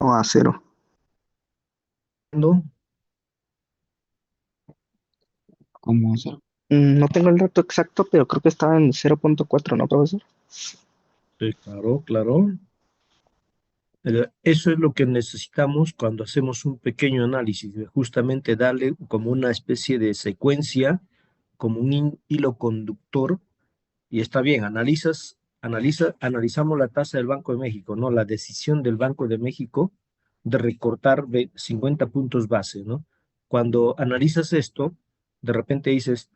o a cero. No, ¿Cómo hacer? No tengo el dato exacto, pero creo que estaba en 0,4, ¿no, profesor? sí, claro, claro. Eso es lo que necesitamos cuando hacemos un pequeño análisis, de justamente darle como una especie de secuencia, como un hilo conductor. Y está bien, analizamos la tasa del Banco de México, ¿no? La decisión del Banco de México de recortar 50 puntos base, ¿no? Cuando analizas esto, de repente dices,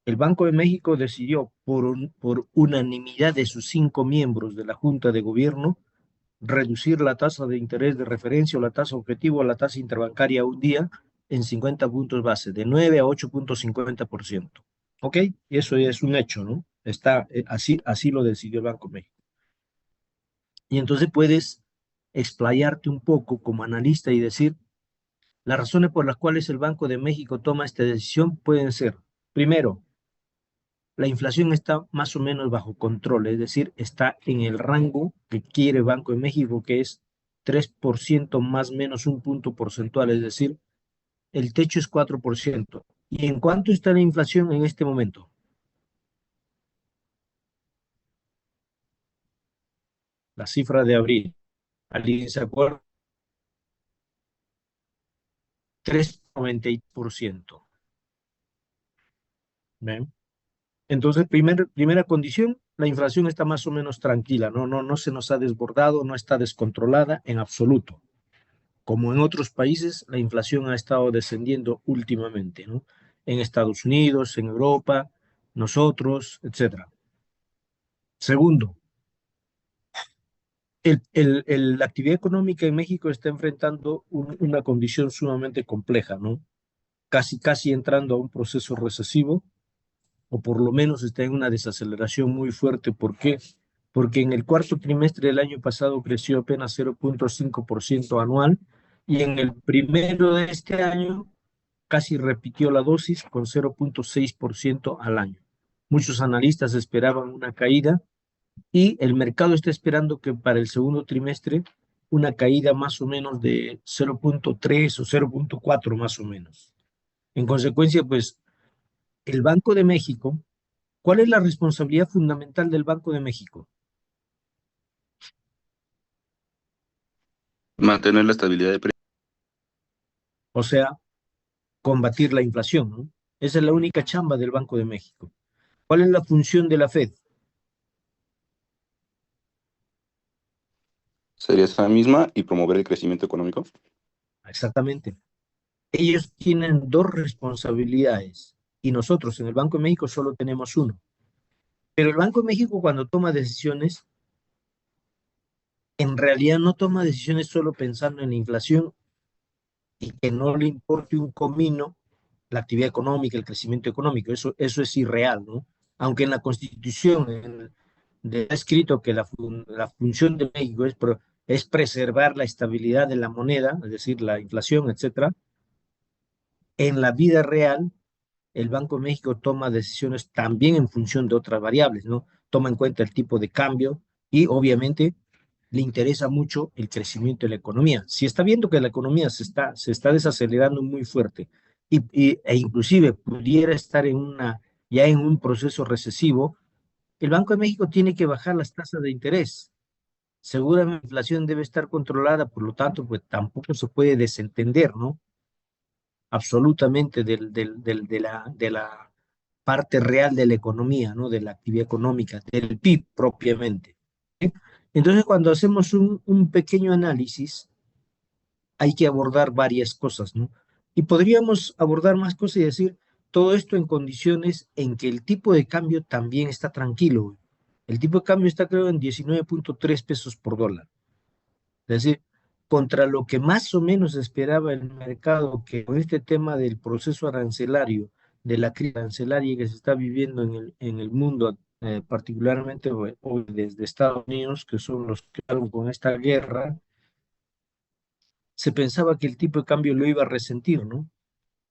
el Banco de México decidió por unanimidad de sus 5 miembros de la Junta de Gobierno reducir la tasa de interés de referencia o la tasa objetivo o la tasa interbancaria un día en 50 puntos base, de 9 a 8,50%. ¿Ok? Y eso es un hecho, ¿no? Está, así lo decidió el Banco de México. Y entonces puedes explayarte un poco como analista y decir, las razones por las cuales el Banco de México toma esta decisión pueden ser, primero, la inflación está más o menos bajo control, es decir, está en el rango que quiere Banco de México, que es 3% más menos un punto porcentual, es decir, el techo es 4%. ¿Y en cuánto está la inflación en este momento? La cifra de abril. ¿Alguien se acuerda? 3,90%. ¿Ven? Entonces, primera condición, la inflación está más o menos tranquila, no se nos ha desbordado, no está descontrolada en absoluto. Como en otros países, la inflación ha estado descendiendo últimamente, ¿no? En Estados Unidos, en Europa, nosotros, etcétera. Segundo, la actividad económica en México está enfrentando una condición sumamente compleja, ¿no? Casi entrando a un proceso recesivo, o por lo menos está en una desaceleración muy fuerte. ¿Por qué? Porque en el cuarto trimestre del año pasado creció apenas 0,5% anual y en el primero de este año casi repitió la dosis con 0,6% al año. Muchos analistas esperaban una caída y el mercado está esperando que para el segundo trimestre una caída más o menos de 0,3 o 0,4 más o menos. En consecuencia, pues el Banco de México, ¿cuál es la responsabilidad fundamental del Banco de México? Mantener la estabilidad de precios. O sea, combatir la inflación, ¿no? Esa es la única chamba del Banco de México. ¿Cuál es la función de la Fed? Sería esa misma y promover el crecimiento económico. Exactamente. Ellos tienen dos responsabilidades y nosotros en el Banco de México solo tenemos uno. Pero el Banco de México cuando toma decisiones, en realidad no toma decisiones solo pensando en la inflación y que no le importe un comino la actividad económica, el crecimiento económico. Eso es irreal, ¿no? Aunque en la Constitución está escrito que la función de México es preservar la estabilidad de la moneda, es decir, la inflación, etcétera. En la vida real, el Banco de México toma decisiones también en función de otras variables, ¿no? Toma en cuenta el tipo de cambio y obviamente le interesa mucho el crecimiento de la economía. Si está viendo que la economía se está desacelerando muy fuerte e inclusive pudiera estar ya en un proceso recesivo, el Banco de México tiene que bajar las tasas de interés. Seguramente la inflación debe estar controlada, por lo tanto, pues tampoco se puede desentender, ¿no? Absolutamente de la parte real de la economía, ¿no? De la actividad económica, del PIB propiamente. ¿Sí? Entonces, cuando hacemos un pequeño análisis, hay que abordar varias cosas, ¿no? Y podríamos abordar más cosas y decir todo esto en condiciones en que el tipo de cambio también está tranquilo. El tipo de cambio está, creo, en 19,3 pesos por dólar. Es decir, contra lo que más o menos esperaba el mercado, que con este tema del proceso arancelario, de la crisis arancelaria que se está viviendo en el mundo, particularmente hoy desde Estados Unidos, que son los que están con esta guerra, se pensaba que el tipo de cambio lo iba a resentir, ¿no?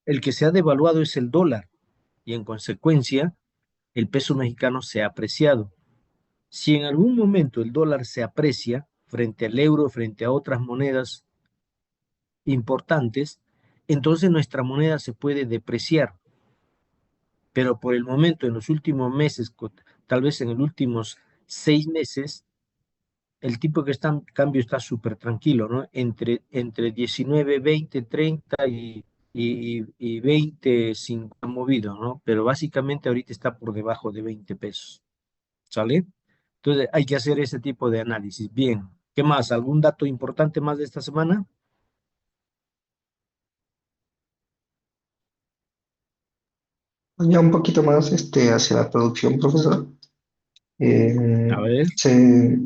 El que se ha devaluado es el dólar y en consecuencia el peso mexicano se ha apreciado. Si en algún momento el dólar se aprecia frente al euro, frente a otras monedas importantes, entonces nuestra moneda se puede depreciar. Pero por el momento, en los últimos meses, tal vez en los últimos 6 meses, el tipo que está en cambio está súper tranquilo, ¿no? Entre 19, 20, 30 y 25 ha movido, ¿no? Pero básicamente ahorita está por debajo de 20 pesos, ¿sale? Entonces hay que hacer ese tipo de análisis. Bien, ¿qué más? ¿Algún dato importante más de esta semana? Ya un poquito más hacia la producción, profesor. A ver, Se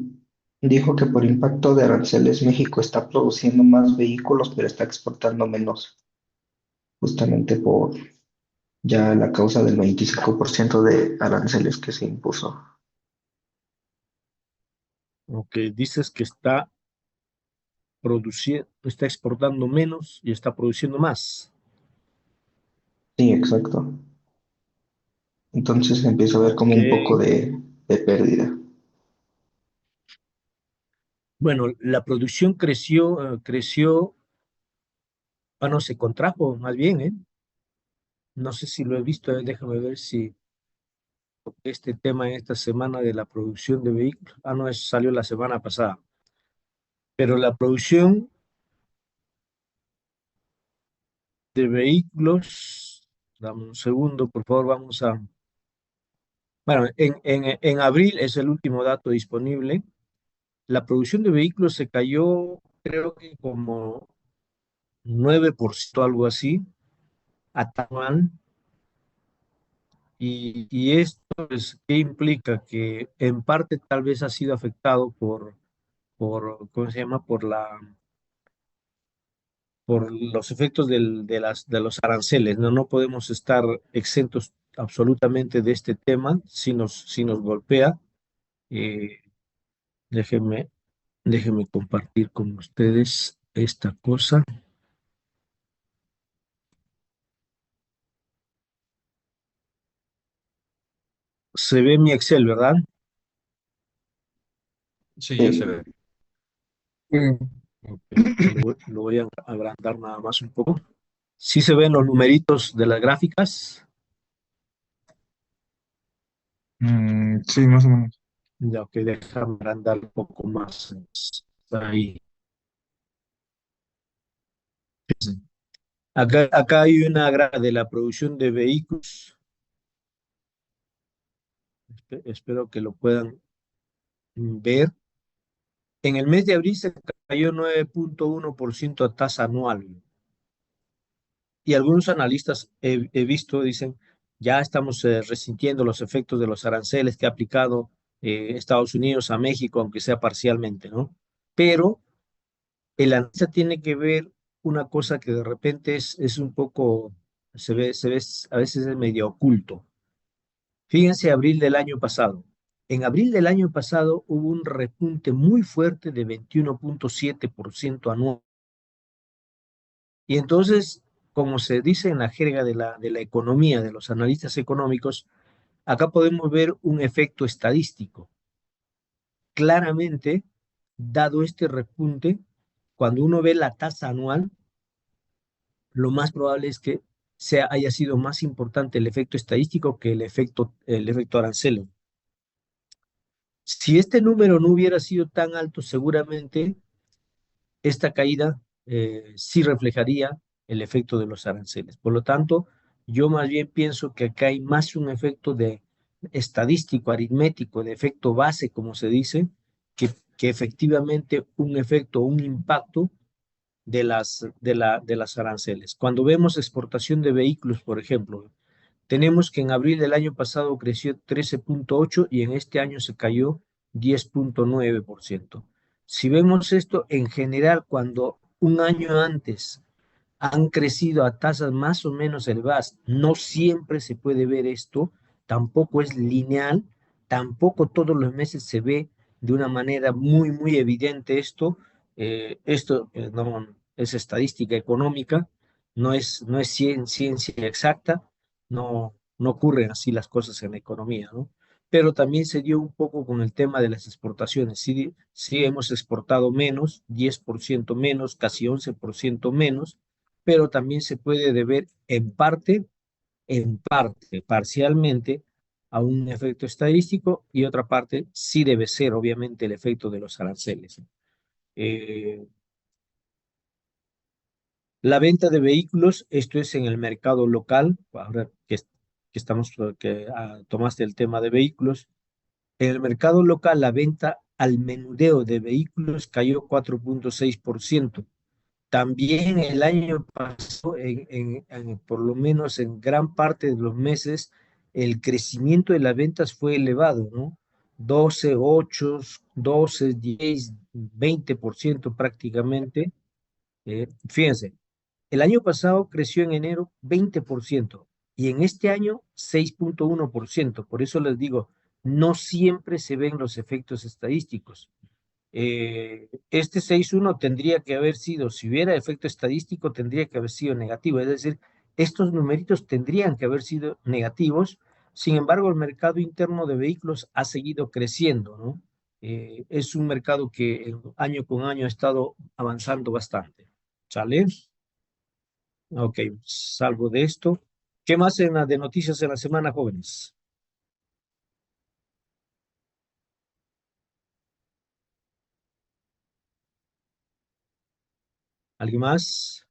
dijo que por impacto de aranceles México está produciendo más vehículos, pero está exportando menos, justamente por ya la causa del 25% de aranceles que se impuso. ok, dices que está produciendo, está exportando menos y está produciendo más. Sí, exacto. Entonces empieza a ver Ok, como un poco de pérdida. bueno, la producción creció, no, se contrajo más bien, ¿eh? No sé si lo he visto, déjame ver si este tema en esta semana de la producción de vehículos, no, eso salió la semana pasada, pero la producción de vehículos, dame un segundo, por favor, bueno, en abril es el último dato disponible. La producción de vehículos se cayó, creo que como 9%, algo así, anual. Y esto es, ¿qué implica? Que en parte tal vez ha sido afectado ¿cómo se llama? Por los efectos de los aranceles, ¿no? No podemos estar exentos absolutamente de este tema si nos golpea. Eh, déjenme, déjenme compartir con ustedes esta cosa. Se ve mi Excel, ¿verdad? Sí, ya se Sí, ve. Mm. Ok, lo voy a agrandar nada más un poco. Sí se ven los numeritos de las gráficas. Sí, más o menos. Ya, ok, déjame agrandar un poco más. Ahí. Acá hay una gráfica de la producción de vehículos. Espero que lo puedan ver. En el mes de abril se cayó 9,1% a tasa anual. Y algunos analistas he visto dicen, ya estamos resintiendo los efectos de los aranceles que ha aplicado Estados Unidos a México, aunque sea parcialmente, ¿no? Pero el analista tiene que ver una cosa que de repente es un poco, se ve, a veces es medio oculto. Fíjense, abril del año pasado. En abril del año pasado hubo un repunte muy fuerte de 21,7% anual. Y entonces, como se dice en la jerga de la economía, de los analistas económicos, acá podemos ver un efecto estadístico. Claramente, dado este repunte, cuando uno ve la tasa anual, lo más probable es que haya sido más importante el efecto estadístico que el efecto arancel. Si este número no hubiera sido tan alto, seguramente esta caída sí reflejaría el efecto de los aranceles. Por lo tanto, yo más bien pienso que acá hay más un efecto de estadístico, aritmético, de efecto base, como se dice, que efectivamente un efecto, un impacto de las aranceles. Cuando vemos exportación de vehículos, por ejemplo, tenemos que en abril del año pasado creció 13,8 y en este año se cayó 10,9%. Si vemos esto en general, cuando un año antes han crecido a tasas más o menos elevadas, no siempre se puede ver esto, tampoco es lineal, tampoco todos los meses se ve de una manera muy, muy evidente esto. Esto no es estadística económica, no es ciencia exacta, no ocurren así las cosas en la economía, ¿no? pero también se dio un poco con el tema de las exportaciones. Sí, sí hemos exportado menos, 10% menos, casi 11% menos, pero también se puede deber en parte, parcialmente, a un efecto estadístico y otra parte sí debe ser, obviamente, el efecto de los aranceles. Eh, la venta de vehículos, esto es en el mercado local, ahora que estamos, tomaste el tema de vehículos. En el mercado local, la venta al menudeo de vehículos cayó 4,6%. También el año pasado, por lo menos en gran parte de los meses, el crecimiento de las ventas fue elevado, ¿no? 12, 8, 12, 10, 20% prácticamente. Fíjense, el año pasado creció en enero 20% y en este año 6,1%. Por eso les digo, no siempre se ven los efectos estadísticos. Este 6,1 tendría que haber sido, si hubiera efecto estadístico, tendría que haber sido negativo. Es decir, estos numeritos tendrían que haber sido negativos. Sin embargo, el mercado interno de vehículos ha seguido creciendo, ¿no? Es un mercado que año con año ha estado avanzando bastante. ¿Sale? Ok, salvo de esto. ¿Qué más en la de noticias en la semana, jóvenes? ¿Alguien más?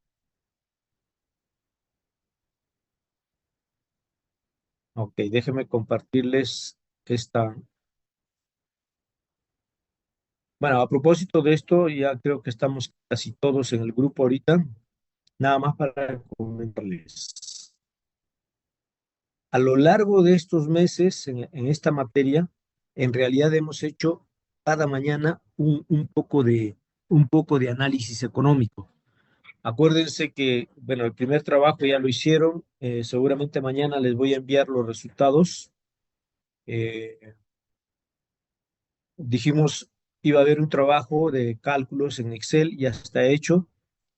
Ok, déjenme compartirles esta. Bueno, a propósito de esto, ya creo que estamos casi todos en el grupo ahorita. Nada más para comentarles. A lo largo de estos meses en esta materia, en realidad hemos hecho cada mañana un poco de análisis económico. Acuérdense que, bueno, el primer trabajo ya lo hicieron. Seguramente mañana les voy a enviar los resultados. Eh, Dijimos, iba a haber un trabajo de cálculos en Excel, ya está hecho.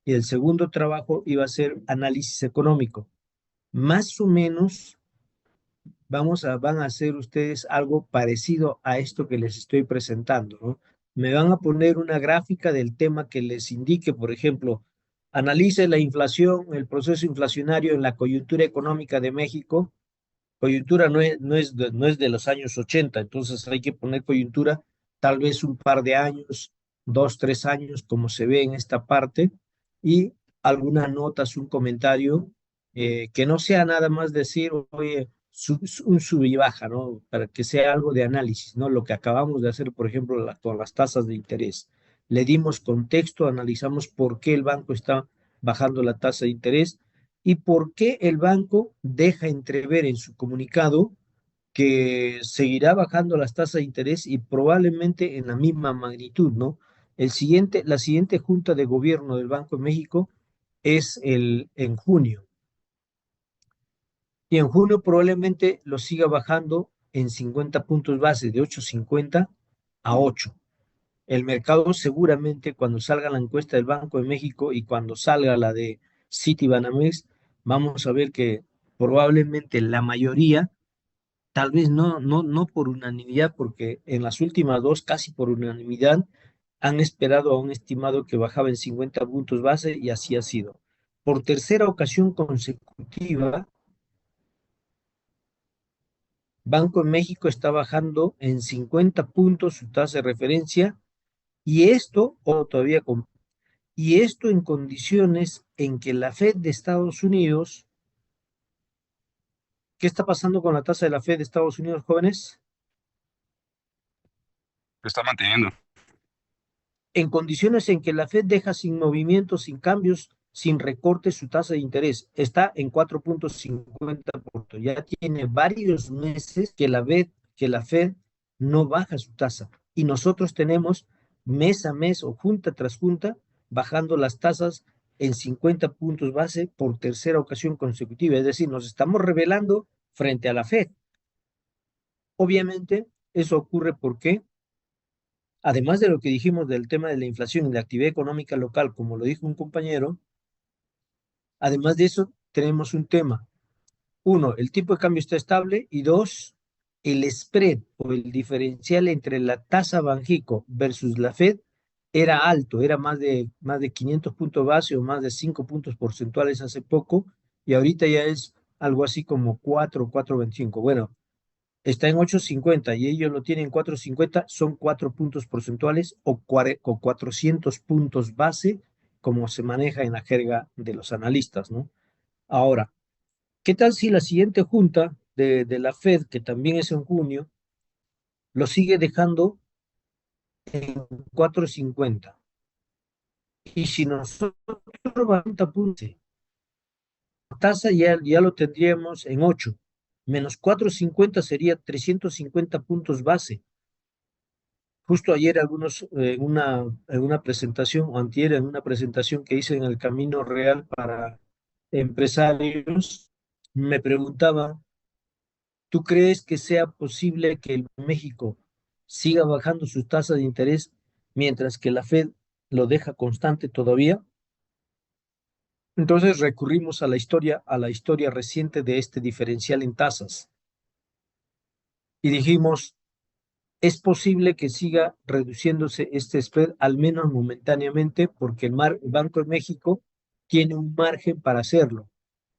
Y el segundo trabajo iba a ser análisis económico. Más o menos van a hacer ustedes algo parecido a esto que les estoy presentando, ¿no? Me van a poner una gráfica del tema que les indique, por ejemplo, analice la inflación, el proceso inflacionario en la coyuntura económica de México. Coyuntura no es de los años 80, entonces hay que poner coyuntura tal vez un par de años, 2, 3 años, como se ve en esta parte, y algunas notas, un comentario, que no sea nada más decir, oye, un sub y baja, ¿no? Para que sea algo de análisis, ¿no? Lo que acabamos de hacer, por ejemplo, con las tasas de interés. Le dimos contexto, analizamos por qué el banco está bajando la tasa de interés y por qué el banco deja entrever en su comunicado que seguirá bajando las tasas de interés y probablemente en la misma magnitud, ¿no? La siguiente junta de gobierno del Banco de México es en junio. Y en junio probablemente lo siga bajando en 50 puntos base, de 8,50 a 8. El mercado seguramente cuando salga la encuesta del Banco de México y cuando salga la de Citibanamex, vamos a ver que probablemente la mayoría, tal vez no por unanimidad, porque en las últimas dos casi por unanimidad han esperado a un estimado que bajaba en 50 puntos base y así ha sido. Por tercera ocasión consecutiva, Banco de México está bajando en 50 puntos su tasa de referencia y esto, o todavía con y esto en condiciones en que la Fed de Estados Unidos, ¿qué está pasando con la tasa de la Fed de Estados Unidos, jóvenes? Lo está manteniendo. En condiciones en que la Fed deja sin movimientos, sin cambios, sin recortes su tasa de interés, está en 4,50%. Ya tiene varios meses que la Fed no baja su tasa. Y nosotros tenemos mes a mes o junta tras junta bajando las tasas en 50 puntos base por tercera ocasión consecutiva. Es decir, nos estamos revelando frente a la Fed. Obviamente, eso ocurre porque además de lo que dijimos del tema de la inflación y la actividad económica local, como lo dijo un compañero, además de eso tenemos un tema. Uno, el tipo de cambio está estable y dos, el spread o el diferencial entre la tasa Banjico versus la Fed era alto, era más de 500 puntos base o más de 5 puntos porcentuales hace poco, y ahorita ya es algo así como 4,25. Bueno, está en 8,50 y ellos lo tienen en 4,50, son 4 puntos porcentuales o 400 puntos base, como se maneja en la jerga de los analistas, ¿no? Ahora, ¿qué tal si la siguiente junta de la Fed, que también es en junio, lo sigue dejando en 4,50? Y si nosotros bajamos 30 puntos, la tasa ya lo tendríamos en 8, menos 4,50 sería 350 puntos base. Justo ayer en una presentación, o antier en una presentación que hice en el Camino Real para empresarios, me preguntaban, ¿tú crees que sea posible que México siga bajando sus tasas de interés mientras que la Fed lo deja constante todavía? Entonces recurrimos a la historia reciente de este diferencial en tasas y dijimos, es posible que siga reduciéndose este spread, al menos momentáneamente, porque el Banco de México tiene un margen para hacerlo.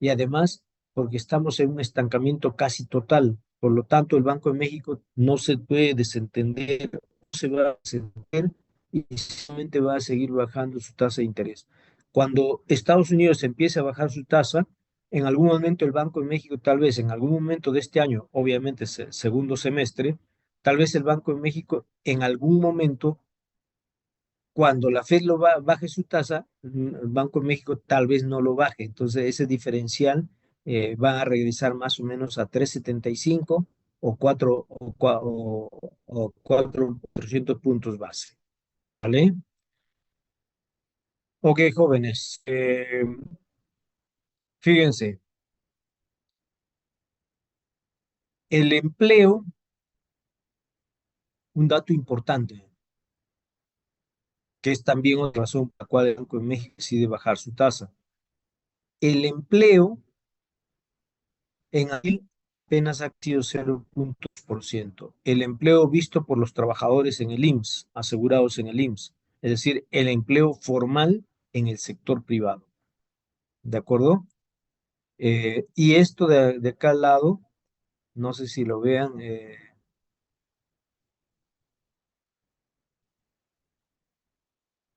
Y además, porque estamos en un estancamiento casi total. Por lo tanto, el Banco de México no se puede desentender, no se va a desentender y solamente va a seguir bajando su tasa de interés. Cuando Estados Unidos empiece a bajar su tasa, en algún momento el Banco de México, tal vez en algún momento de este año, obviamente segundo semestre, tal vez el Banco de México en algún momento, cuando la Fed baje su tasa, el Banco de México tal vez no lo baje. Entonces ese diferencial va a regresar más o menos a 3,75 o 400 puntos base. ¿Vale? Ok, jóvenes. Fíjense, el empleo, un dato importante, que es también otra razón por la cual el Banco de México decide bajar su tasa. El empleo en abril apenas ha sido 0,2%. El empleo visto por los trabajadores en el IMSS, asegurados en el IMSS, es decir, el empleo formal en el sector privado. ¿De acuerdo? Y esto de acá al lado, no sé si lo vean,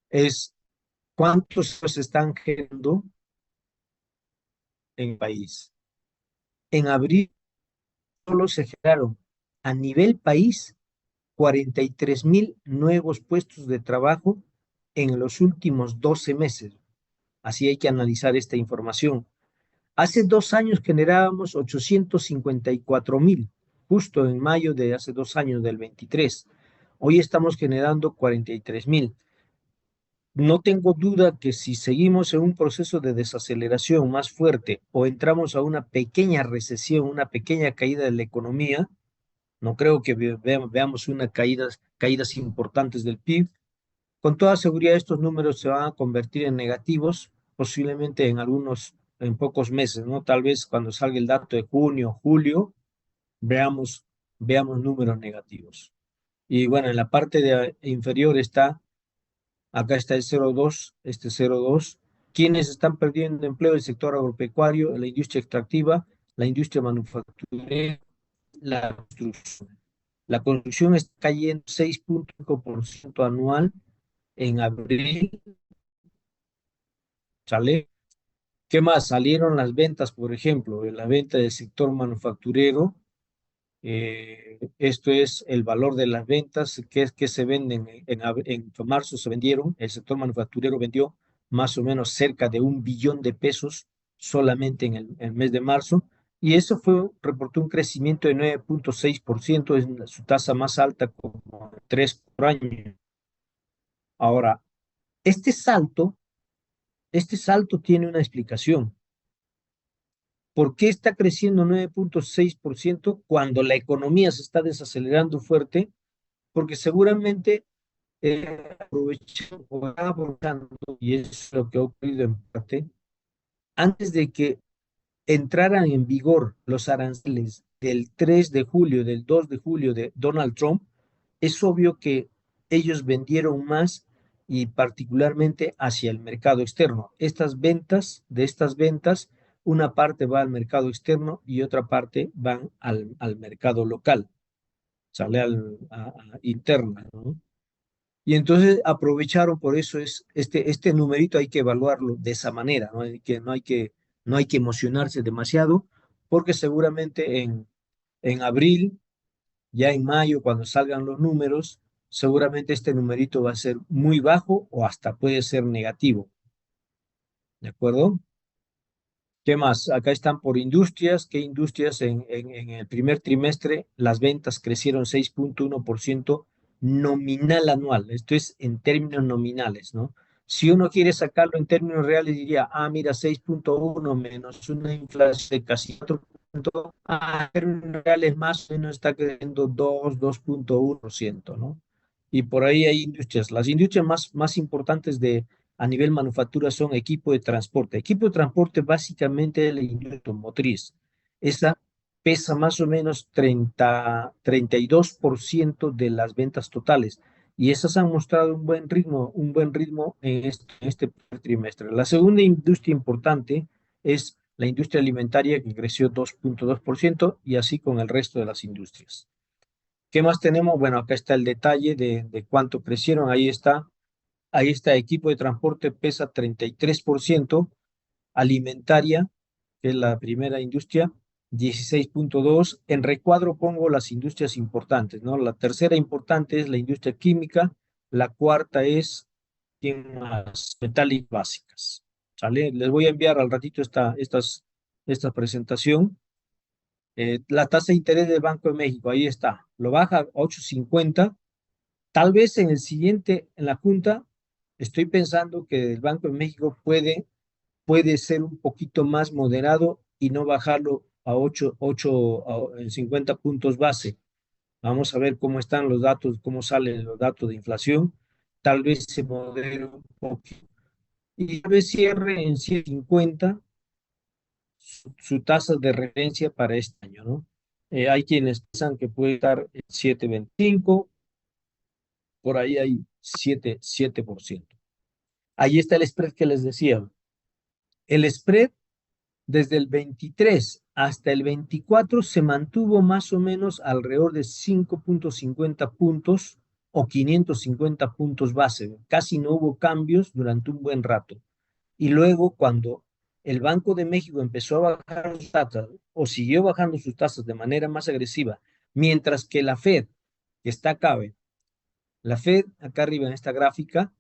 es cuántos se están generando en el país. En abril solo se generaron a nivel país 43,000 nuevos puestos de trabajo en los últimos 12 meses. Así hay que analizar esta información. Hace 2 años generábamos 854,000, justo en mayo de hace 2 años, del 23. Hoy estamos generando 43,000. No tengo duda que si seguimos en un proceso de desaceleración más fuerte o entramos a una pequeña recesión, una pequeña caída de la economía, no creo que veamos caídas importantes del PIB. Con toda seguridad estos números se van a convertir en negativos, posiblemente en pocos meses, ¿no? Tal vez cuando salga el dato de junio, julio, veamos, veamos números negativos. Y bueno, en la parte inferior acá está el 0,2, este 0,2. ¿Quiénes están perdiendo empleo? El sector agropecuario, la industria extractiva, la industria manufacturera, la construcción. La construcción está cayendo 6,5% anual en abril, ¿sale? ¿Qué más? Salieron las ventas, por ejemplo, en la venta del sector manufacturero. Esto es el valor de las ventas que se venden. En marzo se vendieron, el sector manufacturero vendió más o menos cerca de 1 billón de pesos solamente en el mes de marzo. Y eso reportó un crecimiento de 9,6%, es su tasa más alta como 3 por año. Ahora, este salto, este salto tiene una explicación. ¿Por qué está creciendo 9,6% cuando la economía se está desacelerando fuerte? Porque seguramente aprovechan o aprovechando, y es lo que ha ocurrido en parte, antes de que entraran en vigor los aranceles del 3 de julio, del 2 de julio de Donald Trump, es obvio que ellos vendieron más y particularmente hacia el mercado externo. De estas ventas, una parte va al mercado externo y otra parte van al mercado local, sale interna, ¿no? Y entonces aprovecharon, por eso es este numerito hay que evaluarlo de esa manera, ¿no? No hay que emocionarse demasiado, porque seguramente en abril, ya en mayo, cuando salgan los números, seguramente este numerito va a ser muy bajo o hasta puede ser negativo, ¿de acuerdo? ¿Qué más? Acá están por industrias. ¿Qué industrias en el primer trimestre? Las ventas crecieron 6,1% nominal anual. Esto es en términos nominales, ¿no? Si uno quiere sacarlo en términos reales, diría, mira, 6,1 menos una inflación de casi 4%, en términos reales más o menos está creciendo 2,1%, ¿no? Y por ahí hay industrias. Las industrias más importantes a nivel manufactura son equipo de transporte. Equipo de transporte básicamente es la industria automotriz. Esa pesa más o menos 32% de las ventas totales. Y esas han mostrado un buen ritmo en este primer trimestre. La segunda industria importante es la industria alimentaria, que creció 2,2%, y así con el resto de las industrias. ¿Qué más tenemos? Bueno, acá está el detalle de cuánto crecieron. Ahí está, equipo de transporte pesa 33%, alimentaria, que es la primera industria, 16,2%. En recuadro pongo las industrias importantes, ¿no? La tercera importante es la industria química, la cuarta es, ¿quién más? Metálicas básicas. ¿Sale? Les voy a enviar al ratito esta presentación. La tasa de interés del Banco de México, ahí está, lo baja a 8,50. Tal vez en el siguiente, en la Junta, estoy pensando que el Banco de México puede ser un poquito más moderado y no bajarlo a 50 puntos base. Vamos a ver cómo están los datos, cómo salen los datos de inflación. Tal vez se modere un poquito. Y tal vez cierre en 150 su tasa de referencia para este año, ¿no? Hay quienes piensan que puede estar en 7,25, por ahí hay 7%. Ahí está el spread que les decía. El spread desde el 23 hasta el 24 se mantuvo más o menos alrededor de 5,50 puntos o 550 puntos base. Casi no hubo cambios durante un buen rato. Y luego, cuando el Banco de México empezó a bajar sus tasas o siguió bajando sus tasas de manera más agresiva, mientras que la Fed, que está acá, la Fed, acá arriba en esta gráfica,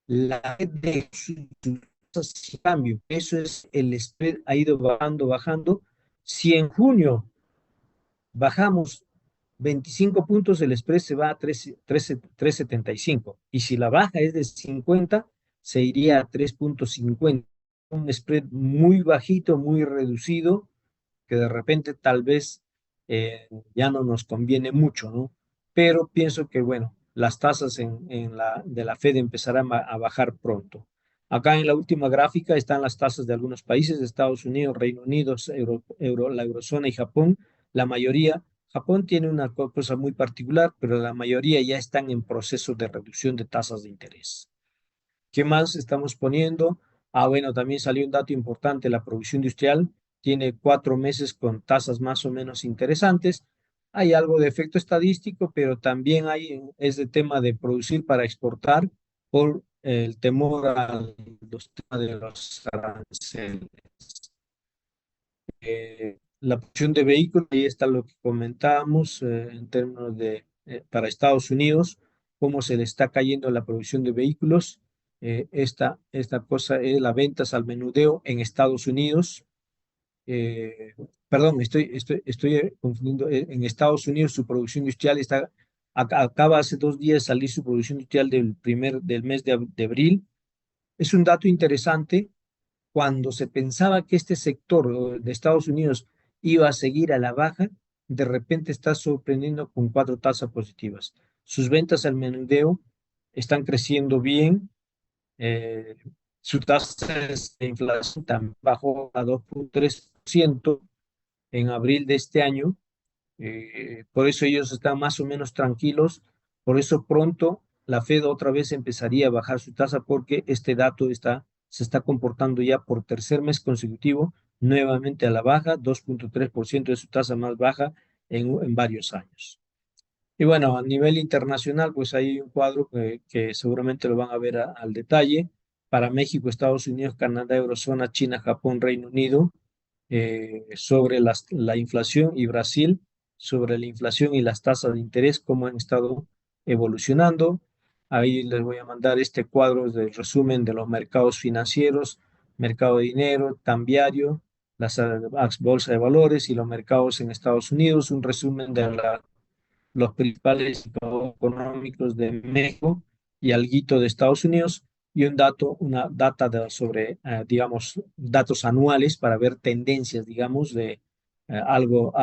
la Fed de sus cambio, eso es el spread, ha ido bajando, bajando. Si en junio bajamos 25 puntos, el spread se va a 3,75. Y si la baja es de 50, se iría a 3,50. Un spread muy bajito, muy reducido, que de repente tal vez ya no nos conviene mucho, ¿no? Pero pienso que, bueno, las tasas de la Fed empezarán a bajar pronto. Acá en la última gráfica están las tasas de algunos países, de Estados Unidos, Reino Unido, la eurozona y Japón. La mayoría, Japón tiene una cosa muy particular, pero la mayoría ya están en proceso de reducción de tasas de interés. ¿Qué más estamos poniendo? Bueno, también salió un dato importante, la producción industrial tiene 4 meses con tasas más o menos interesantes. Hay algo de efecto estadístico, pero también es de tema de producir para exportar por el temor a los temas de los aranceles. La producción de vehículos, ahí está lo que comentábamos en términos de, para Estados Unidos, cómo se le está cayendo la producción de vehículos. Esta cosa es las ventas al menudeo en Estados Unidos. Perdón, estoy confundiendo. En Estados Unidos su producción industrial acaba hace 2 días de salir su producción industrial del mes de abril. Es un dato interesante cuando se pensaba que este sector de Estados Unidos iba a seguir a la baja, de repente está sorprendiendo con 4 tasas positivas. Sus ventas al menudeo están creciendo bien, su tasa de inflación también bajó a 2,3 en abril de este año. Por eso ellos están más o menos tranquilos. Por eso pronto la Fed otra vez empezaría a bajar su tasa porque este dato se está comportando ya por tercer mes consecutivo nuevamente a la baja, 2,3% de su tasa más baja en varios años. Y bueno, a nivel internacional, pues hay un cuadro que seguramente lo van a ver al detalle. Para México, Estados Unidos, Canadá, Eurozona, China, Japón, Reino Unido, sobre la inflación, y Brasil sobre la inflación y las tasas de interés, cómo han estado evolucionando. Ahí les voy a mandar este cuadro de resumen de los mercados financieros, mercado de dinero, cambiario, las bolsa de valores y los mercados en Estados Unidos, un resumen de los principales indicadores económicos de México y alguito de Estados Unidos, y una data sobre, digamos, datos anuales para ver tendencias, digamos, de algo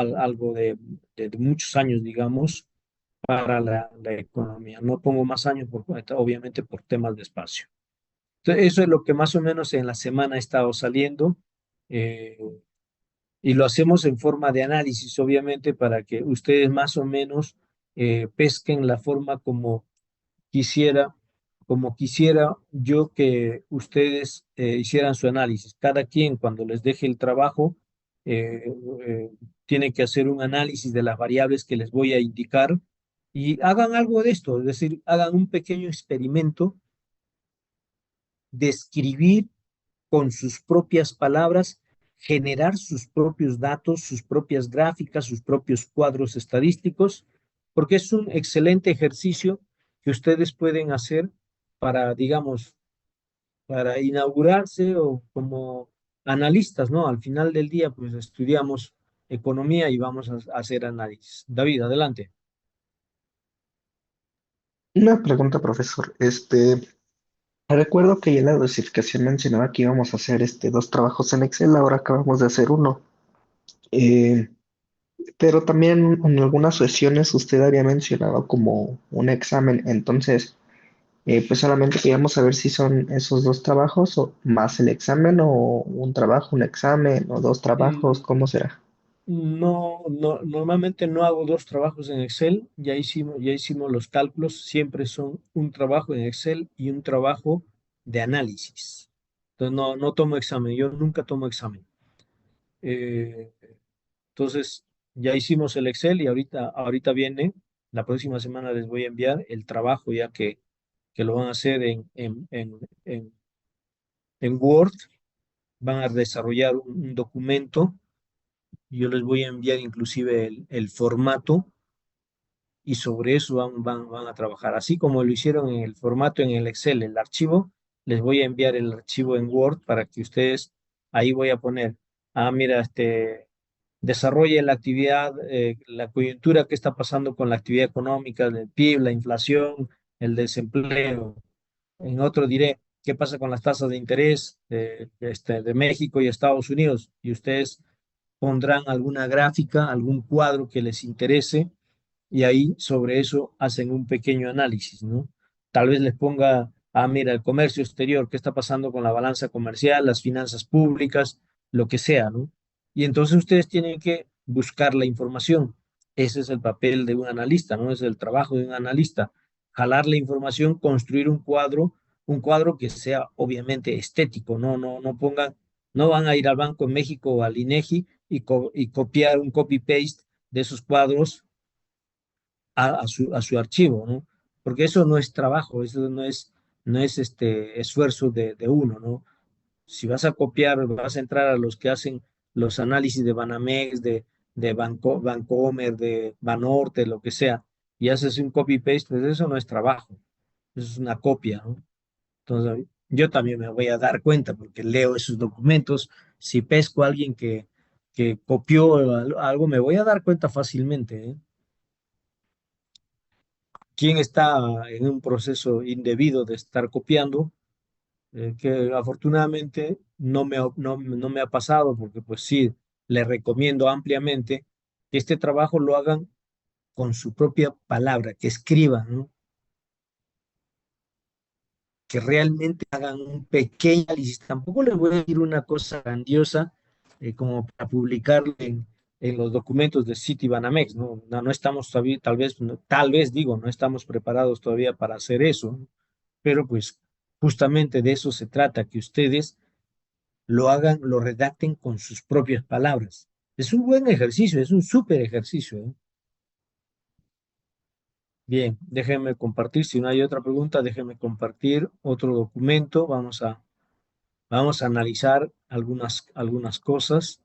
de muchos años, digamos, para la economía. No pongo más años, obviamente, por temas de espacio. Entonces, eso es lo que más o menos en la semana ha estado saliendo. eh, y lo hacemos en forma de análisis, obviamente, para que ustedes más o menos pesquen la forma quisiera, como quisiera yo que ustedes hicieran su análisis. Cada quien, cuando les deje el trabajo, eh, eh, tiene que hacer un análisis de las variables que les voy a indicar y hagan algo de esto, es decir, hagan un pequeño experimento de escribir con sus propias palabras, generar sus propios datos, sus propias gráficas, sus propios cuadros estadísticos, porque es un excelente ejercicio que ustedes pueden hacer para, digamos, para inaugurarse o como analistas, ¿no? Al final del día, pues estudiamos economía y vamos a hacer análisis. David, adelante. Una pregunta, profesor. Recuerdo que ya en la dosificación mencionaba que íbamos a hacer dos trabajos en Excel, ahora acabamos de hacer uno. Eh, pero también en algunas sesiones usted había mencionado como un examen, entonces, pues solamente queríamos saber si son esos dos trabajos o más el examen o un trabajo, un examen o dos trabajos, Mm, ¿cómo será? No, no, normalmente no hago dos trabajos en Excel, ya hicimos los cálculos, siempre son un trabajo en Excel y un trabajo de análisis. Entonces no tomo examen, yo nunca tomo examen. Eh, entonces ya hicimos el Excel y ahorita viene, la próxima semana les voy a enviar el trabajo ya que lo van a hacer en Word, van a desarrollar un documento, y yo les voy a enviar inclusive el formato y sobre eso van a trabajar. Así como lo hicieron en el formato en el Excel, el archivo, les voy a enviar el archivo en Word para que ustedes, ahí voy a poner, mira, desarrolle la actividad, la coyuntura que está pasando con la actividad económica, el PIB, la inflación, el desempleo. En otro diré, ¿qué pasa con las tasas de interés de México y Estados Unidos? Y ustedes pondrán alguna gráfica, algún cuadro que les interese y ahí sobre eso hacen un pequeño análisis, ¿no? Tal vez les ponga, mira, el comercio exterior, qué está pasando con la balanza comercial, las finanzas públicas, lo que sea, ¿no? Y entonces ustedes tienen que buscar la información. Ese es el papel de un analista, ¿no? Es el trabajo de un analista. Jalar la información, construir un cuadro que sea obviamente estético, no pongan, no van a ir al Banco de México o al INEGI y copiar un copy-paste de esos cuadros a su archivo, ¿no? Porque eso no es trabajo, eso no es este esfuerzo de uno, ¿no? Si vas a copiar, vas a entrar a los que hacen los análisis de Banamex, de Bancomer, de Banorte, lo que sea, y haces un copy-paste, pues eso no es trabajo, eso es una copia, ¿no? Entonces, yo también me voy a dar cuenta porque leo esos documentos. Si pesco a alguien que copió algo, me voy a dar cuenta fácilmente, ¿eh? Quién está en un proceso indebido de estar copiando, que afortunadamente no me ha pasado, porque pues sí, le recomiendo ampliamente que este trabajo lo hagan con su propia palabra, que escriban, ¿no? Que realmente hagan un pequeño análisis. Tampoco les voy a decir una cosa grandiosa, como para publicarlo en los documentos de Citibanamex, ¿no? No estamos todavía, tal vez digo, no estamos preparados todavía para hacer eso, ¿no? Pero pues justamente de eso se trata, que ustedes lo hagan, lo redacten con sus propias palabras. Es un buen ejercicio, es un súper ejercicio, ¿eh? Bien, déjenme compartir, si no hay otra pregunta, déjenme compartir otro documento. Vamos a analizar algunas cosas.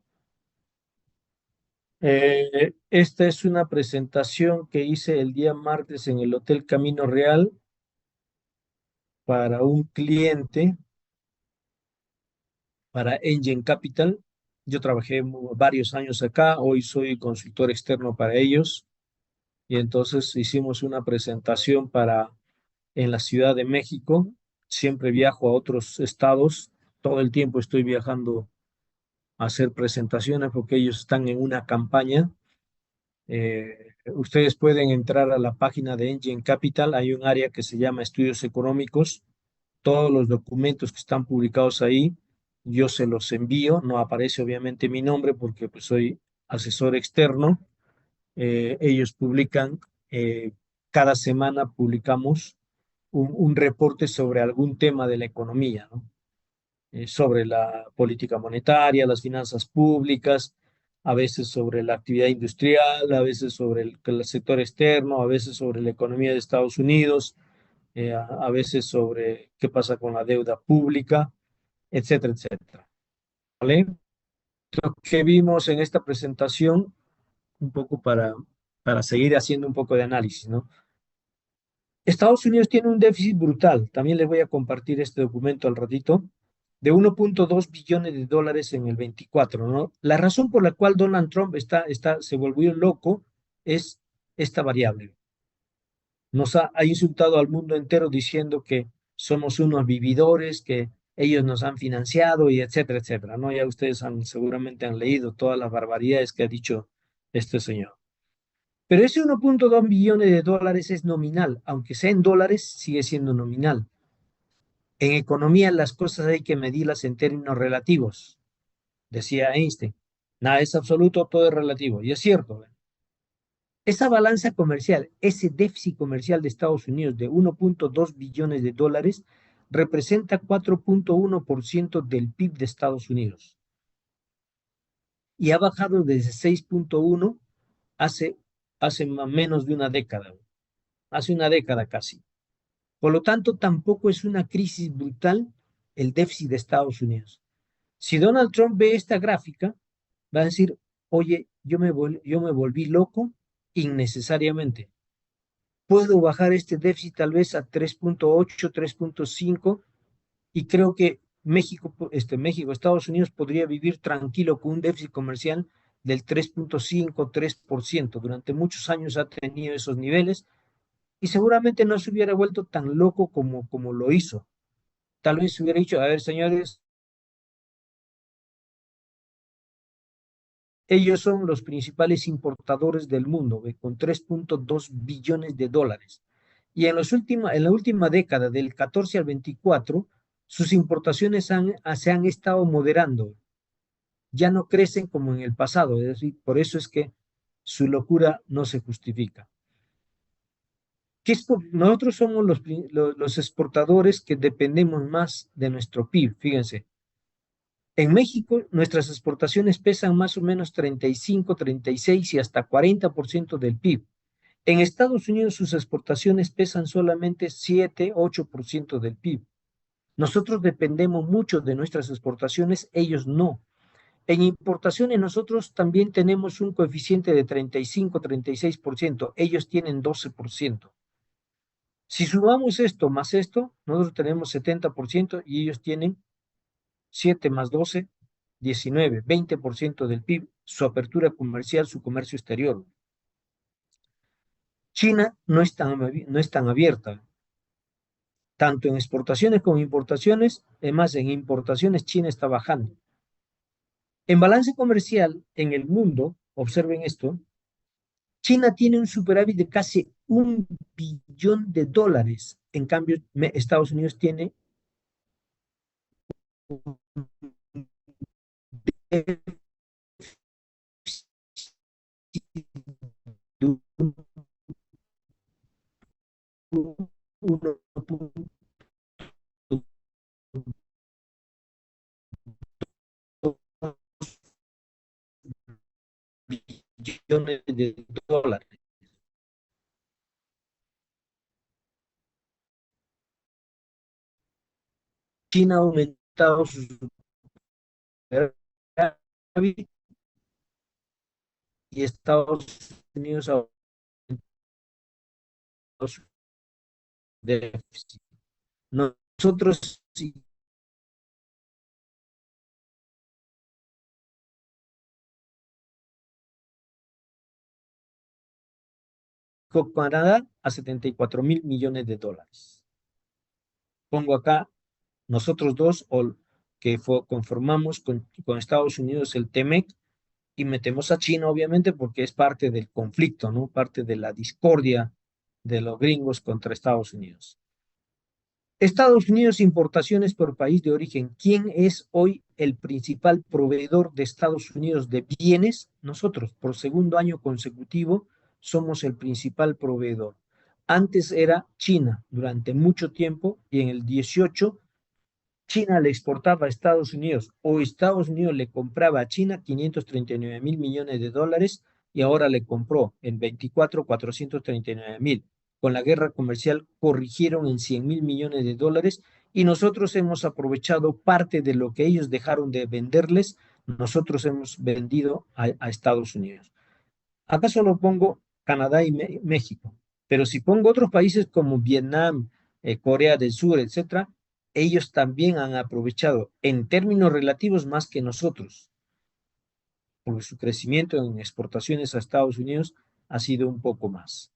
Esta es una presentación que hice el día martes en el Hotel Camino Real para un cliente, para Engine Capital. Yo trabajé varios años acá, hoy soy consultor externo para ellos y entonces hicimos una presentación en la Ciudad de México. Siempre viajo a otros estados, todo el tiempo estoy viajando a hacer presentaciones porque ellos están en una campaña. Ustedes pueden entrar a la página de Engine Capital, hay un área que se llama Estudios Económicos, todos los documentos que están publicados ahí, yo se los envío, no aparece obviamente mi nombre porque pues, soy asesor externo. Ellos publican, cada semana publicamos un reporte sobre algún tema de la economía, ¿no? Sobre la política monetaria, las finanzas públicas, a veces sobre la actividad industrial, a veces sobre el sector externo, a veces sobre la economía de Estados Unidos, a veces sobre qué pasa con la deuda pública, etcétera, etcétera. ¿Vale? Lo que vimos en esta presentación, un poco para seguir haciendo un poco de análisis, ¿no? Estados Unidos tiene un déficit brutal. También les voy a compartir este documento al ratito, de 1.2 billones de dólares en el 24, ¿no? La razón por la cual Donald Trump se volvió loco es esta variable. Ha insultado al mundo entero diciendo que somos unos vividores, que ellos nos han financiado y etcétera, etcétera, ¿no? Ya ustedes seguramente han leído todas las barbaridades que ha dicho este señor. Pero ese 1.2 billones de dólares es nominal, aunque sea en dólares, sigue siendo nominal. En economía las cosas hay que medirlas en términos relativos, decía Einstein. Nada es absoluto, todo es relativo. Y es cierto. Esa balanza comercial, ese déficit comercial de Estados Unidos de 1.2 billones de dólares, representa 4.1% del PIB de Estados Unidos. Y ha bajado desde 6.1 hace menos de una década, hace una década casi. Por lo tanto, tampoco es una crisis brutal el déficit de Estados Unidos. Si Donald Trump ve esta gráfica, va a decir, oye, yo me volví loco innecesariamente. Puedo bajar este déficit tal vez a 3.8, 3.5 y creo que México, Estados Unidos podría vivir tranquilo con un déficit comercial del 3.5, 3%. Durante muchos años ha tenido esos niveles y seguramente no se hubiera vuelto tan loco como lo hizo. Tal vez hubiera dicho, a ver, señores, ellos son los principales importadores del mundo, ¿ve? Con 3.2 billones de dólares. Y en la última década, del 14 al 24, sus importaciones se han estado moderando. Ya no crecen como en el pasado. Es decir, por eso es que su locura no se justifica. Nosotros somos los exportadores que dependemos más de nuestro PIB. Fíjense, en México nuestras exportaciones pesan más o menos 35, 36 y hasta 40% del PIB. En Estados Unidos sus exportaciones pesan solamente 7, 8% del PIB. Nosotros dependemos mucho de nuestras exportaciones, ellos no. En importaciones nosotros también tenemos un coeficiente de 35, 36%, ellos tienen 12%. Si sumamos esto más esto, nosotros tenemos 70% y ellos tienen 7 más 12, 19, 20% del PIB, su apertura comercial, su comercio exterior. China no es tan abierta, tanto en exportaciones como importaciones. Además, en importaciones China está bajando. En balance comercial en el mundo, observen esto, China tiene un superávit de casi 1 billón de dólares. En cambio, Estados Unidos tiene un 1.2 billones de dólares. China ha aumentado su superávit y Estados Unidos ha aumentado su déficit. Nosotros, sí, con Canadá a 74.000 millones de dólares. Pongo acá nosotros dos, o que conformamos con Estados Unidos el TEMEC, y metemos a China, obviamente, porque es parte del conflicto, ¿no? Parte de la discordia de los gringos contra Estados Unidos. Estados Unidos, importaciones por país de origen. ¿Quién es hoy el principal proveedor de Estados Unidos de bienes? Nosotros, por segundo año consecutivo, somos el principal proveedor. Antes era China durante mucho tiempo, y en el 18 China le exportaba a Estados Unidos, o Estados Unidos le compraba a China 539.000 millones de dólares, y ahora le compró en 24 439.000. Con la guerra comercial corrigieron en 100.000 millones de dólares, y nosotros hemos aprovechado parte de lo que ellos dejaron de venderles. Nosotros hemos vendido a Estados Unidos. Acá solo pongo Canadá y México, pero si pongo otros países como Vietnam, Corea del Sur, etcétera, ellos también han aprovechado en términos relativos más que nosotros, porque su crecimiento en exportaciones a Estados Unidos ha sido un poco más.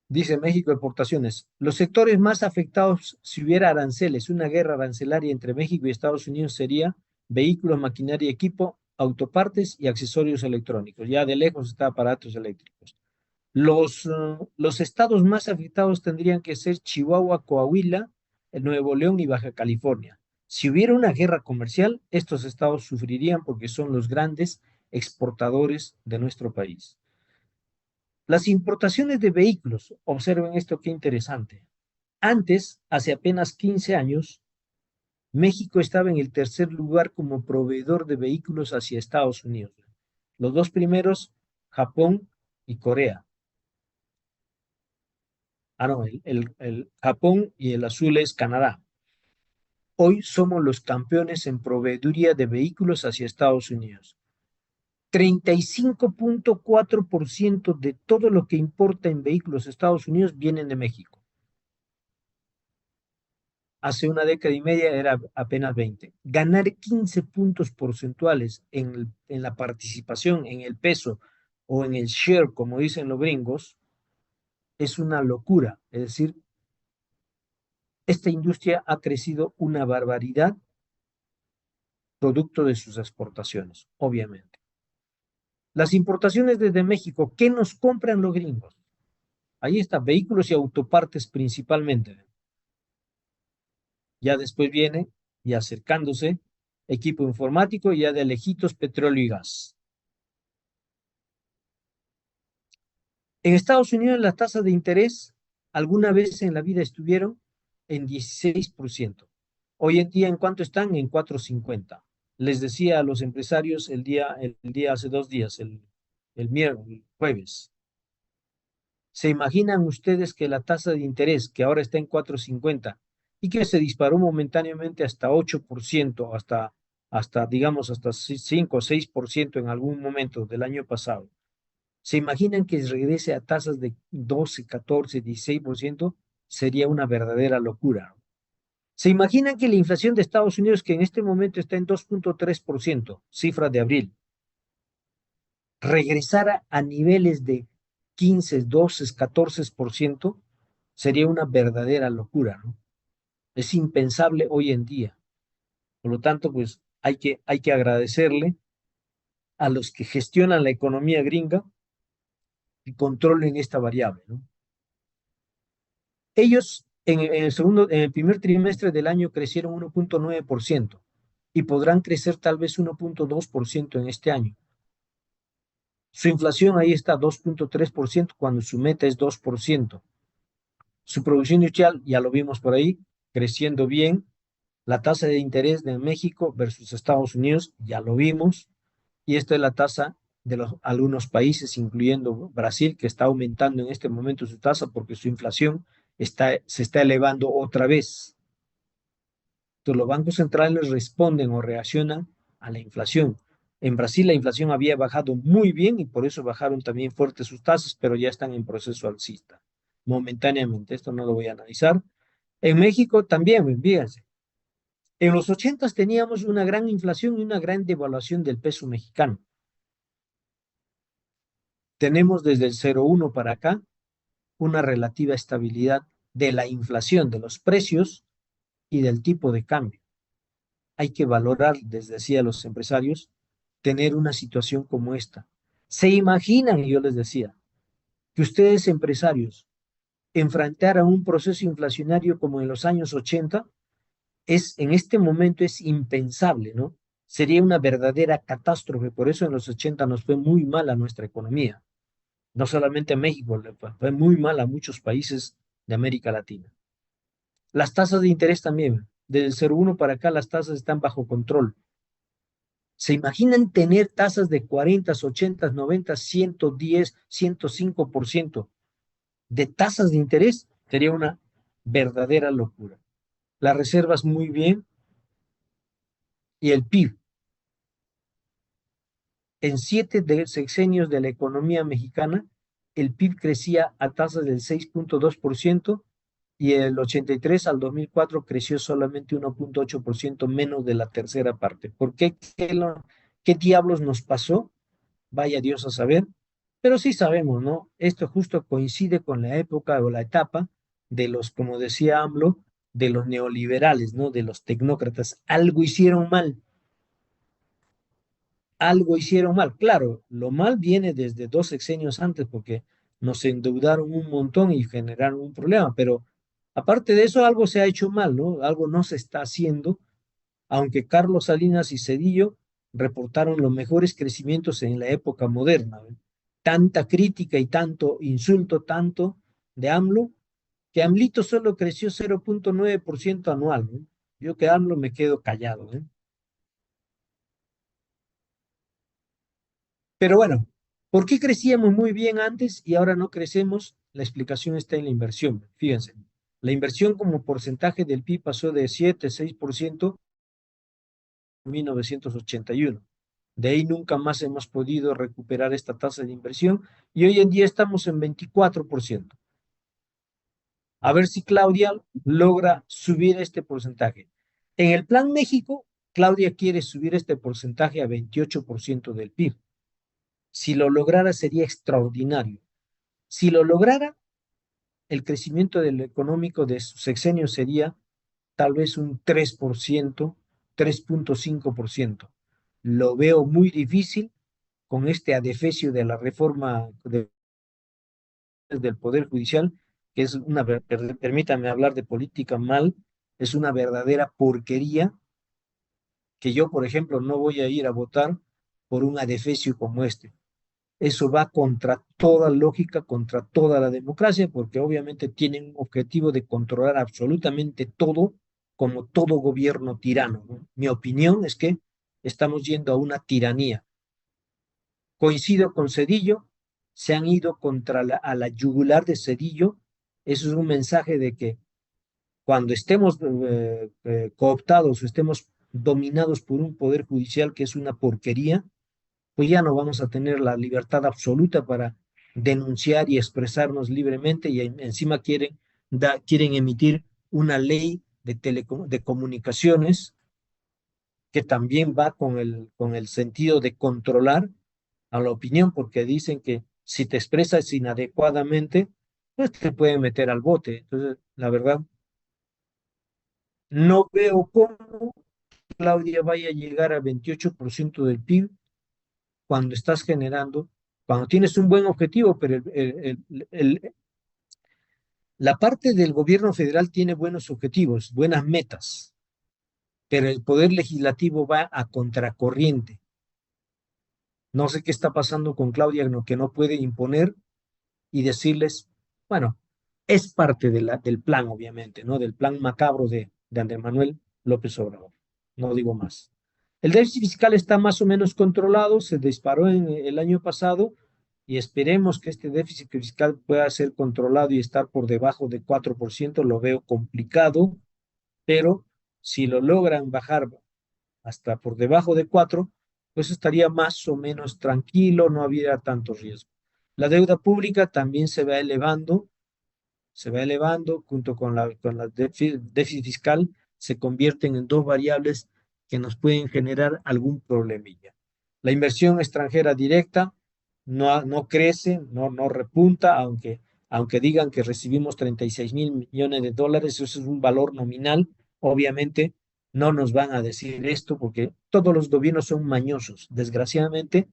Dice México exportaciones. Los sectores más afectados si hubiera aranceles, una guerra arancelaria entre México y Estados Unidos, sería vehículos, maquinaria y equipo, autopartes y accesorios electrónicos. Ya de lejos está aparatos eléctricos. Los estados más afectados tendrían que ser Chihuahua, Coahuila, el Nuevo León y Baja California. Si hubiera una guerra comercial, estos estados sufrirían porque son los grandes exportadores de nuestro país. Las importaciones de vehículos, observen esto qué interesante. Antes, hace apenas 15 años, México estaba en el tercer lugar como proveedor de vehículos hacia Estados Unidos. Los dos primeros, Japón y Corea. No, el Japón, y el azul es Canadá. Hoy somos los campeones en proveeduría de vehículos hacia Estados Unidos. 35.4% de todo lo que importa en vehículos a Estados Unidos vienen de México. Hace una década y media era apenas 20. Ganar 15 puntos porcentuales en la participación, en el peso o en el share, como dicen los gringos, es una locura. Es decir, esta industria ha crecido una barbaridad producto de sus exportaciones, obviamente. Las importaciones desde México, ¿qué nos compran los gringos? Ahí está, vehículos y autopartes principalmente. Ya después viene, y acercándose, equipo informático, y ya de lejitos, petróleo y gas. En Estados Unidos las tasas de interés alguna vez en la vida estuvieron en 16%. Hoy en día, ¿en cuánto están? En 4.50. Les decía a los empresarios el día hace 2 días, el miércoles, jueves. ¿Se imaginan ustedes que la tasa de interés, que ahora está en 4.50 y que se disparó momentáneamente hasta 8%, digamos, hasta 5 o 6% en algún momento del año pasado? ¿Se imaginan que regrese a tasas de 12, 14, 16%? Sería una verdadera locura. ¿Se imaginan que la inflación de Estados Unidos, que en este momento está en 2.3%, cifra de abril, regresara a niveles de 15, 12, 14%? Sería una verdadera locura, ¿no? Es impensable hoy en día. Por lo tanto, pues hay que agradecerle a los que gestionan la economía gringa y controlen esta variable, ¿no? Ellos en el primer trimestre del año crecieron 1.9% y podrán crecer tal vez 1.2% en este año. Su inflación ahí está 2.3% cuando su meta es 2%. Su producción industrial, ya lo vimos por ahí, creciendo bien. La tasa de interés de México versus Estados Unidos, ya lo vimos. Y esta es la tasa de algunos países, incluyendo Brasil, que está aumentando en este momento su tasa porque su inflación se está elevando otra vez. Entonces, los bancos centrales responden o reaccionan a la inflación. En Brasil la inflación había bajado muy bien y por eso bajaron también fuerte sus tasas, pero ya están en proceso alcista, momentáneamente. Esto no lo voy a analizar. En México también, fíjense, en los 80 teníamos una gran inflación y una gran devaluación del peso mexicano. Tenemos desde el 0,1 para acá una relativa estabilidad de la inflación, de los precios y del tipo de cambio. Hay que valorar, les decía a los empresarios, tener una situación como esta. ¿Se imaginan, yo les decía, que ustedes empresarios enfrentaran un proceso inflacionario como en los años 80? En este momento es impensable, ¿no? Sería una verdadera catástrofe. Por eso en los 80 nos fue muy mal a nuestra economía. No solamente a México, le fue muy mal a muchos países de América Latina. Las tasas de interés también. Desde el 0,1 para acá las tasas están bajo control. ¿Se imaginan tener tasas de 40, 80, 90, 110, 105% de tasas de interés? Sería una verdadera locura. Las reservas muy bien y el PIB. En 7 sexenios de la economía mexicana, el PIB crecía a tasas del 6.2% y el 83 al 2004 creció solamente 1.8% menos de la tercera parte. ¿Por qué? ¿Qué diablos nos pasó? Vaya Dios a saber, pero sí sabemos, ¿no? Esto justo coincide con la época o la etapa de los, como decía AMLO, de los neoliberales, ¿no? De los tecnócratas. Algo hicieron mal, algo hicieron mal. Claro, lo mal viene desde 2 sexenios antes porque nos endeudaron un montón y generaron un problema, pero aparte de eso, algo se ha hecho mal, ¿no? Algo no se está haciendo, aunque Carlos Salinas y Cedillo reportaron los mejores crecimientos en la época moderna, ¿ven? Tanta crítica y tanto insulto, tanto de AMLO, que AMLito solo creció 0.9% anual, ¿no? Yo que AMLO me quedo callado, ¿eh? Pero bueno, ¿por qué crecíamos muy bien antes y ahora no crecemos? La explicación está en la inversión. Fíjense, la inversión como porcentaje del PIB pasó de 7, 6% en 1981. De ahí nunca más hemos podido recuperar esta tasa de inversión y hoy en día estamos en 24%. A ver si Claudia logra subir este porcentaje. En el Plan México, Claudia quiere subir este porcentaje a 28% del PIB. Si lo lograra sería extraordinario. Si lo lograra, el crecimiento del económico de su sexenio sería tal vez un 3%, 3.5%. Lo veo muy difícil con este adefesio de la reforma del Poder Judicial, que es permítame hablar de política mal, es una verdadera porquería, que yo, por ejemplo, no voy a ir a votar por un adefesio como este. Eso va contra toda lógica, contra toda la democracia, porque obviamente tienen un objetivo de controlar absolutamente todo, como todo gobierno tirano, ¿no? Mi opinión es que estamos yendo a una tiranía. Coincido con Cedillo, se han ido a la yugular de Cedillo. Eso es un mensaje de que cuando estemos cooptados o estemos dominados por un poder judicial que es una porquería, pues ya no vamos a tener la libertad absoluta para denunciar y expresarnos libremente y encima quieren emitir una ley de comunicaciones que también va con el sentido de controlar a la opinión, porque dicen que si te expresas inadecuadamente, pues te pueden meter al bote. Entonces, la verdad, no veo cómo Claudia vaya a llegar al 28% del PIB cuando estás generando, cuando tienes un buen objetivo, pero la parte del gobierno federal tiene buenos objetivos, buenas metas, pero el poder legislativo va a contracorriente. No sé qué está pasando con Claudia, que no puede imponer y decirles, bueno, es parte del plan, obviamente, ¿no? Del plan macabro de Andrés Manuel López Obrador. No digo más. El déficit fiscal está más o menos controlado, se disparó en el año pasado y esperemos que este déficit fiscal pueda ser controlado y estar por debajo de 4%. Lo veo complicado, pero si lo logran bajar hasta por debajo de 4, pues estaría más o menos tranquilo, no habría tanto riesgo. La deuda pública también se va elevando junto con la déficit fiscal, se convierten en dos variables que nos pueden generar algún problemilla. La inversión extranjera directa no crece, no repunta, aunque digan que recibimos 36.000 millones de dólares, eso es un valor nominal. Obviamente no nos van a decir esto porque todos los gobiernos son mañosos. Desgraciadamente,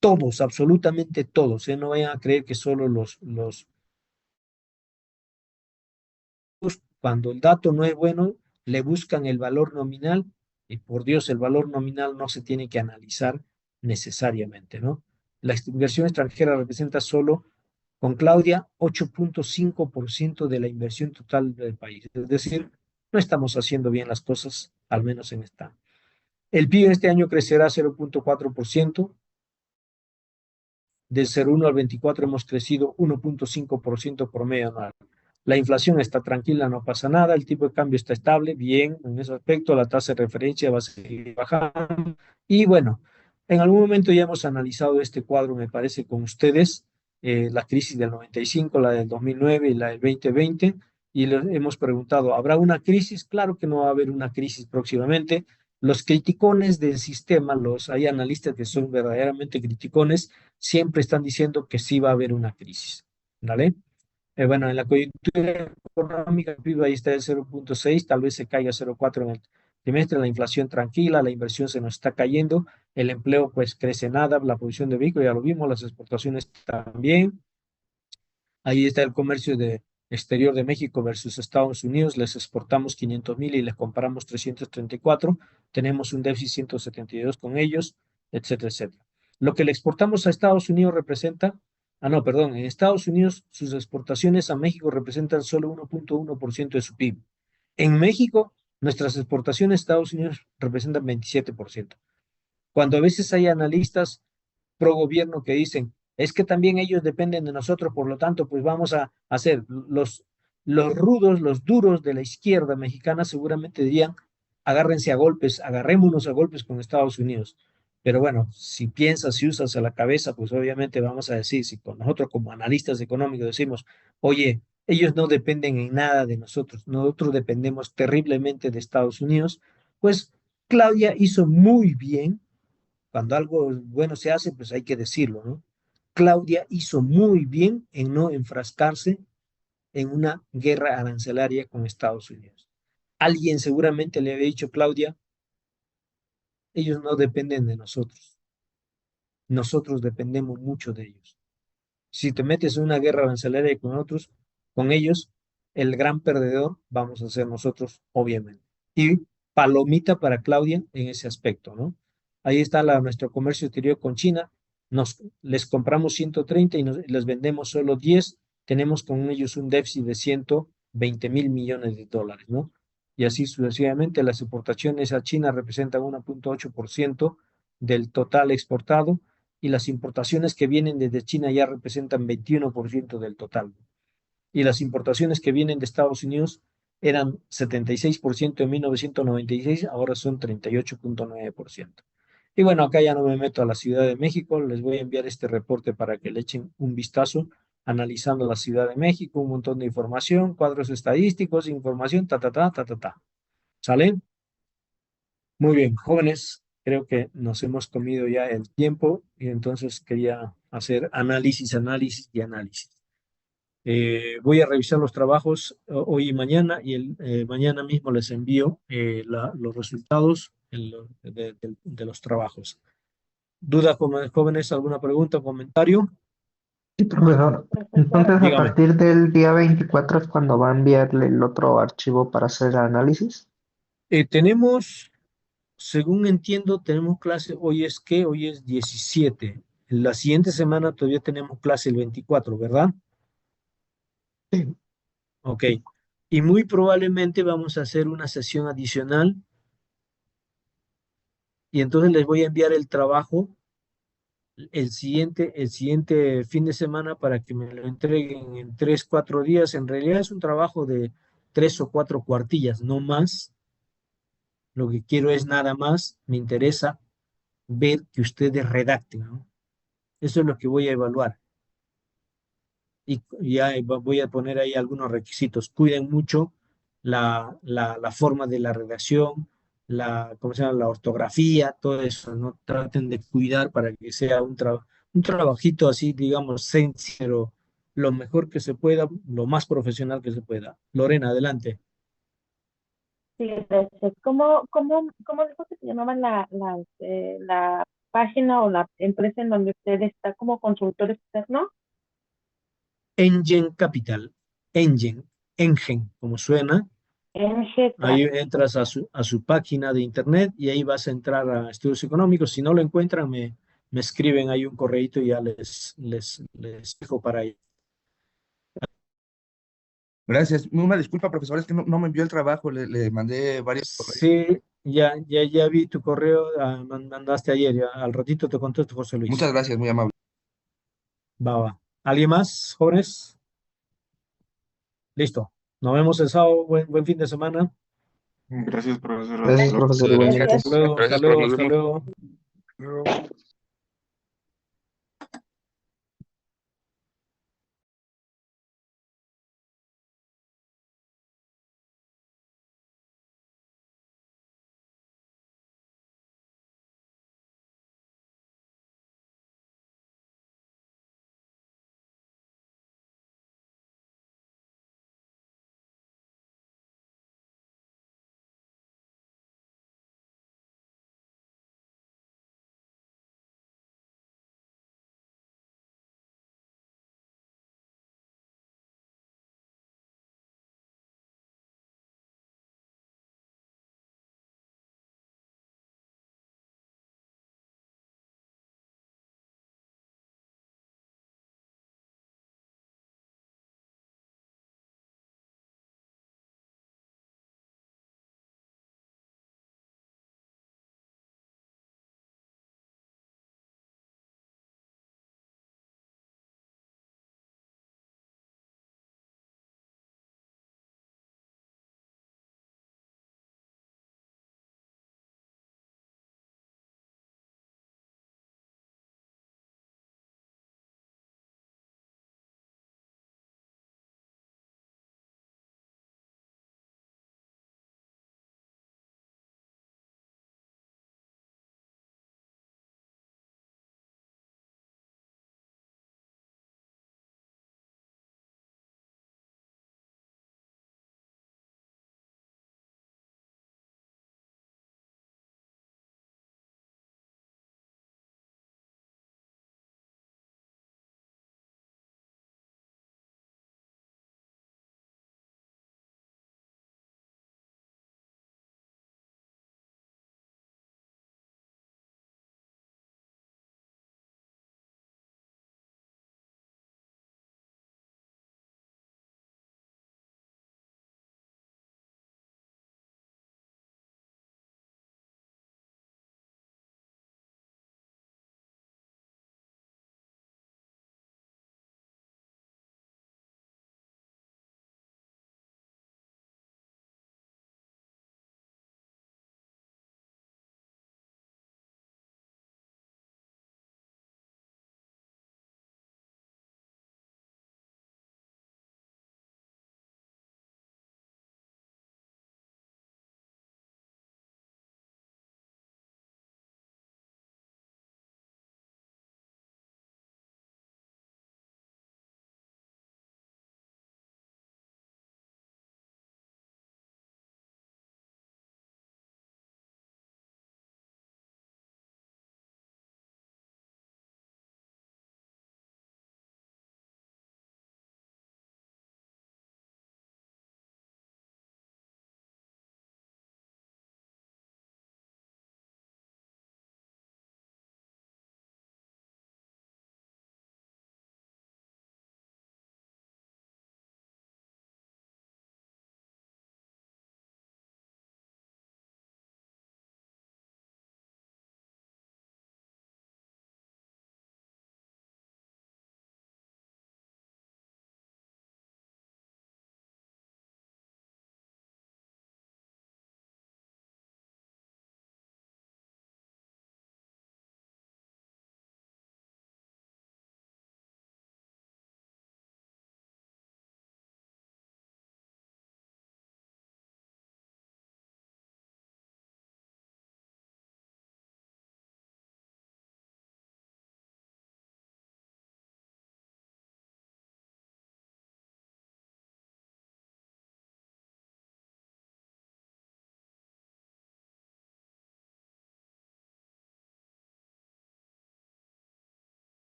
todos, absolutamente todos, ¿eh? No vayan a creer que solo cuando el dato no es bueno, le buscan el valor nominal y por Dios, el valor nominal no se tiene que analizar necesariamente, ¿no? La inversión extranjera representa solo, con Claudia, 8.5% de la inversión total del país. Es decir, no estamos haciendo bien las cosas, al menos en esta. El PIB este año crecerá 0.4%. Del 0,1 al 24 hemos crecido 1.5% promedio anual. La inflación está tranquila, no pasa nada, el tipo de cambio está estable, bien en ese aspecto, la tasa de referencia va a seguir bajando. Y bueno, en algún momento ya hemos analizado este cuadro, me parece, con ustedes, la crisis del 95, la del 2009 y la del 2020, y les hemos preguntado, ¿habrá una crisis? Claro que no va a haber una crisis próximamente. Los criticones del sistema, hay analistas que son verdaderamente criticones, siempre están diciendo que sí va a haber una crisis, ¿vale? Bueno, en la coyuntura económica, el PIB ahí está en 0.6, tal vez se caiga a 0.4 en el trimestre, la inflación tranquila, la inversión se nos está cayendo, el empleo pues crece nada, la producción de vehículos ya lo vimos, las exportaciones también, ahí está el comercio exterior de México versus Estados Unidos, les exportamos 500.000 y les compramos 334, tenemos un déficit 172 con ellos, etcétera, etcétera. Lo que le exportamos a Estados Unidos representa, no, perdón, en Estados Unidos sus exportaciones a México representan solo 1.1% de su PIB. En México, nuestras exportaciones a Estados Unidos representan 27%. Cuando a veces hay analistas pro gobierno que dicen, es que también ellos dependen de nosotros, por lo tanto, pues vamos a hacer los rudos, los duros de la izquierda mexicana seguramente dirían, agárrense a golpes, agarrémonos a golpes con Estados Unidos. Pero bueno, si piensas, si usas a la cabeza, pues obviamente vamos a decir, si con nosotros como analistas económicos decimos, oye, ellos no dependen en nada de nosotros dependemos terriblemente de Estados Unidos, pues Claudia hizo muy bien cuando algo bueno se hace, pues hay que decirlo, ¿no? Claudia hizo muy bien en no enfrascarse en una guerra arancelaria con Estados Unidos. Alguien seguramente le había dicho, Claudia, ellos no dependen de nosotros dependemos mucho de ellos. Si te metes en una guerra arancelaria con ellos, el gran perdedor vamos a ser nosotros, obviamente. Y palomita para Claudia en ese aspecto, ¿no? Ahí está nuestro comercio exterior con China. Les compramos 130 y les vendemos solo 10. Tenemos con ellos un déficit de 120.000 millones de dólares, ¿no? Y así sucesivamente, las exportaciones a China representan 1.8% del total exportado y las importaciones que vienen desde China ya representan 21% del total. Y las importaciones que vienen de Estados Unidos eran 76% en 1996, ahora son 38.9%. Y bueno, acá ya no me meto a la Ciudad de México, les voy a enviar este reporte para que le echen un vistazo, analizando la Ciudad de México, un montón de información, cuadros estadísticos, información, ta, ta, ta, ta, ta, ta. ¿Sale? Muy bien, jóvenes, creo que nos hemos comido ya el tiempo y entonces quería hacer análisis, análisis y análisis. Voy a revisar los trabajos hoy y mañana y mañana mismo les envío los resultados de los trabajos. ¿Duda, jóvenes? ¿Alguna pregunta o comentario? Sí, profesor. Entonces, a Dígame. partir del día 24 es cuando va a enviarle el otro archivo para hacer análisis. Tenemos según entiendo, tenemos clase, hoy es 17. La siguiente semana todavía tenemos clase el 24, ¿verdad? Sí. Ok. Y muy probablemente vamos a hacer una sesión adicional y entonces les voy a enviar el trabajo el siguiente fin de semana para que me lo entreguen en 3, 4 días. En realidad es un trabajo de 3 o 4 cuartillas, no más. Lo que quiero es nada más, me interesa ver que ustedes redacten, ¿no? Eso es lo que voy a evaluar. Y ya voy a poner ahí algunos requisitos. Cuiden mucho la forma de la redacción, ¿cómo se llama? La ortografía, todo eso, ¿no? Traten de cuidar para que sea un trabajito así, digamos, sencillo, lo mejor que se pueda, lo más profesional que se pueda. Lorena, adelante. Sí, gracias. ¿Cómo dijo que se llamaba la página o la empresa en donde usted está como consultor externo? Engen Capital, Engen, como suena. NG Ahí Capital. entras a su página de internet y ahí vas a entrar a estudios económicos. Si no lo encuentran, me escriben ahí un correíto y ya les dejo para ahí. Gracias. Una disculpa, profesor, es que no me envió el trabajo, le mandé varios correos. Sí, ya vi tu correo, mandaste ayer, ya al ratito te contesto, José Muchas Luis. gracias, muy amable. Va. ¿Alguien más, jóvenes? Listo. Nos vemos el sábado. Buen fin de semana. Gracias, profesor. Hasta Gracias, luego. profesor, Gracias. igualmente. Hasta luego, hasta Gracias, profe. luego, Nos hasta vemos. luego. Luego.